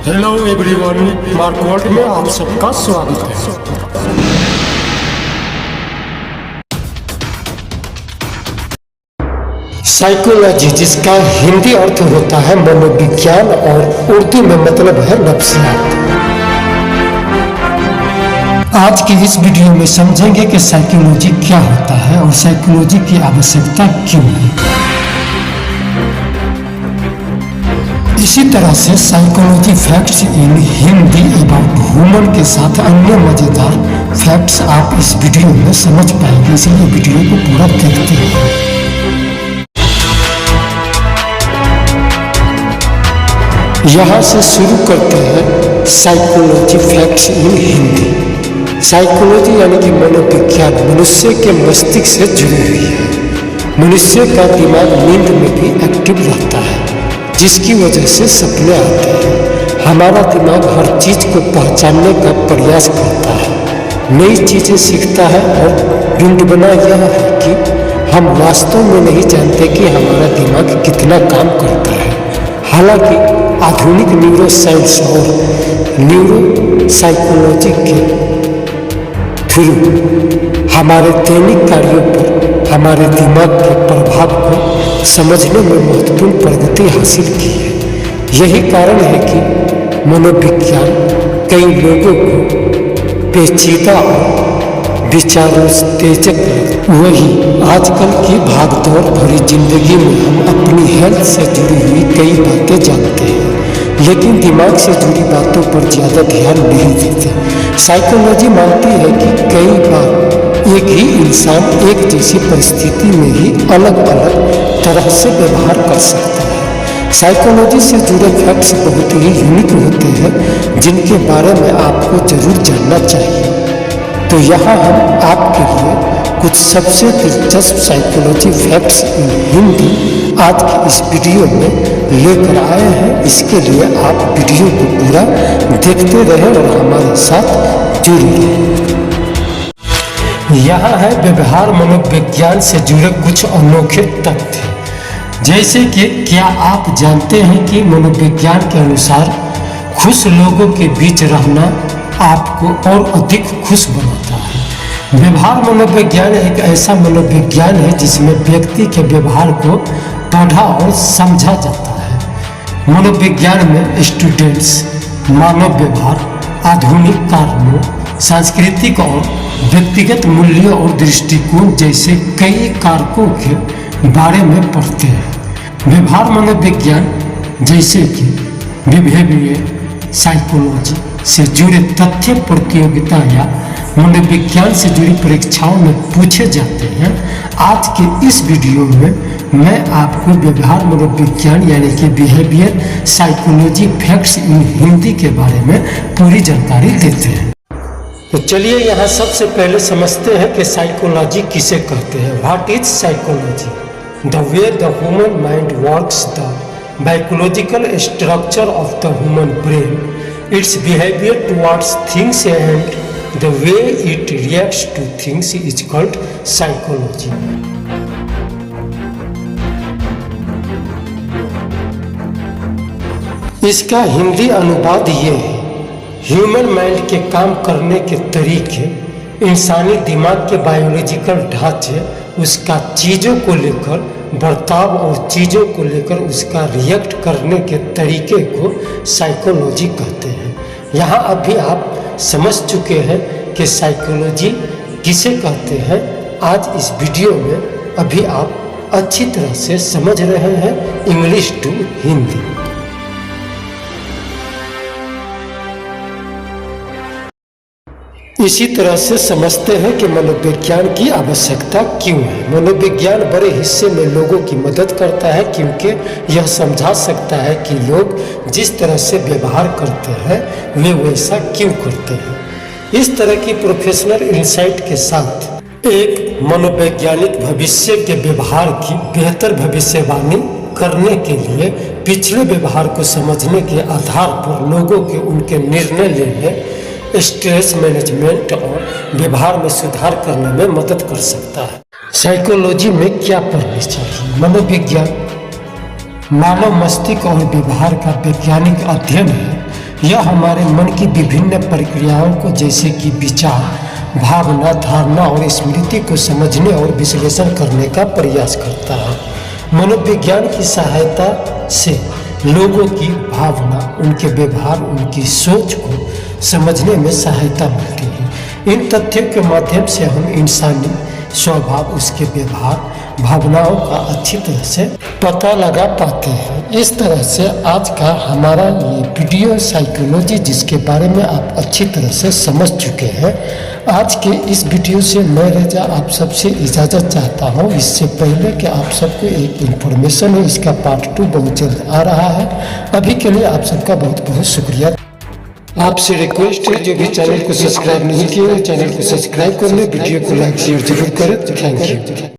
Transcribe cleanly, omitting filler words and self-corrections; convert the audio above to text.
Hello everyone, mark world में आप सबका स्वागत है। साइकोलॉजी, जिसका हिंदी अर्थ होता है मनोविज्ञान और उर्दू में मतलब है नफ्सियात। आज की इस वीडियो में समझेंगे कि साइकोलॉजी क्या होता है और साइकोलॉजी की आवश्यकता क्यों है। इसी तरह से psychology facts in Hindi about human के साथ अन्य मजेदार फैक्ट्स आप इस वीडियो में समझ पाएंगे, इसलिए वीडियो को पूरा देखते हैं। यहाँ से शुरू करते हैं psychology facts in Hindi. Psychology यानी कि मनोविज्ञान मनुष्य के मस्तिष्क से जुड़ी हुई है। मनुष्य का दिमाग नींद में भी एक्टिव रहता है, जिसकी वजह से सपने आते हैं। हमारा दिमाग हर चीज को पहचानने का प्रयास करता है, नई चीजें सीखता है और ढूंढना यह है कि हम वास्तव में नहीं जानते कि हमारा दिमाग कितना काम करता है। हालांकि आधुनिक न्यूरो साइंस और न्यूरो साइकोलॉजी के थ्रू हमारे दैनिक कार्यों पर हमारे दिमाग के प्रभाव को समझने में महत्वपूर्ण प्रगति हासिल की है। यही कारण है कि मनोविज्ञान कई लोगों को पेचीदा और विचारोत्तेजक लगता है। वही आजकल की भागदौड़ भरी जिंदगी में हम अपनी हेल्थ से जुड़ी हुई कई बातें जानते हैं, लेकिन दिमाग से जुड़ी बातों पर ज़्यादा ध्यान नहीं देते। साइकोलॉजी मानती है कि कई बार एक ही इंसान एक जैसी परिस्थिति में ही अलग अलग तरह से व्यवहार कर सकता है। साइकोलॉजी से जुड़े फैक्ट्स बहुत ही यूनिक होते हैं, जिनके बारे में आपको जरूर जानना चाहिए। तो यहाँ हम आपके लिए कुछ सबसे दिलचस्प साइकोलॉजी फैक्ट्स इन हिंदी आज की इस वीडियो में लेकर आए हैं। इसके लिए आप वीडियो को पूरा देखते रहें और हमारे साथ जुड़े रहें। यहाँ है व्यवहार मनोविज्ञान से जुड़े कुछ अनोखे तथ्य। जैसे कि क्या आप जानते हैं कि मनोविज्ञान के अनुसार खुश लोगों के बीच रहना आपको और अधिक खुश बनाता है। व्यवहार मनोविज्ञान एक ऐसा मनोविज्ञान है जिसमें व्यक्ति के व्यवहार को पढ़ा और समझा जाता है। मनोविज्ञान में स्टूडेंट्स मानव व्यवहार, आधुनिक कारणों, सांस्कृतिक और व्यक्तिगत मूल्यों और दृष्टिकोण जैसे कई कारकों के बारे में पढ़ते हैं। व्यवहार मनोविज्ञान जैसे कि बिहेवियर साइकोलॉजी से जुड़े तथ्य प्रतियोगिता या मनोविज्ञान से जुड़ी परीक्षाओं में पूछे जाते हैं। आज के इस वीडियो में मैं आपको व्यवहार मनोविज्ञान यानी कि behaviour psychology facts in Hindi के बारे में पूरी जानकारी देते हैं। तो चलिए यहाँ सबसे पहले समझते हैं कि साइकोलॉजी किसे कहते हैं। What is psychology? The way the human mind works, the biological structure of the human brain, it's behaviour towards things and the way it reacts two things is called psychology. इसका हिंदी अनुवाद ये है: human mind के काम करने के तरीके, इंसानी दिमाग के बायोलॉजिकल ढांचे, उसका चीज़ों को लेकर बर्ताव और चीज़ों को लेकर उसका रिएक्ट करने के तरीके को साइकोलॉजी कहते हैं। यहाँ अभी आप समझ चुके हैं कि साइकोलॉजी किसे कहते हैं। आज इस वीडियो में अभी आप अच्छी तरह से समझ रहे हैं इंग्लिश टू हिंदी। इसी तरह से समझते हैं कि मनोविज्ञान की आवश्यकता क्यों है। मनोविज्ञान बड़े हिस्से में लोगों की मदद करता है, क्योंकि यह समझा सकता है कि लोग जिस तरह से व्यवहार करते हैं वे वैसा क्यों करते हैं। इस तरह की प्रोफेशनल इंसाइट के साथ एक मनोवैज्ञानिक भविष्य के व्यवहार की बेहतर भविष्यवाणी करने के लिए पिछले व्यवहार को समझने के आधार पर लोगों के उनके निर्णय लेने, स्ट्रेस मैनेजमेंट और व्यवहार में सुधार करने में मदद कर सकता है। साइकोलॉजी में क्या पढ़ना चाहिए? मनोविज्ञान मानव मस्तिष्क और व्यवहार का वैज्ञानिक अध्ययन है। यह हमारे मन की विभिन्न प्रक्रियाओं को जैसे कि विचार, भावना, धारणा और स्मृति को समझने और विश्लेषण करने का प्रयास करता है। मनोविज्ञान की सहायता से लोगों की भावना, उनके व्यवहार, उनकी सोच को समझने में सहायता मिलती है। इन तथ्यों के माध्यम से हम इंसानी स्वभाव, उसके व्यवहार, भावनाओं का अच्छी तरह से पता लगा पाते हैं। इस तरह से आज का हमारा ये वीडियो साइकोलॉजी, जिसके बारे में आप अच्छी तरह से समझ चुके हैं, आज के इस वीडियो से मैं रेजा आप सबसे इजाज़त चाहता हूँ। इससे पहले कि आप सबको एक इन्फॉर्मेशन है, इसका पार्ट 2 बहुत जल्द आ रहा है। अभी के लिए आप सबका बहुत बहुत शुक्रिया। आपसे रिक्वेस्ट है, जो भी चैनल को सब्सक्राइब नहीं किया, चैनल को सब्सक्राइब कर ले, वीडियो को लाइक शेयर जरूर करें। Thank you.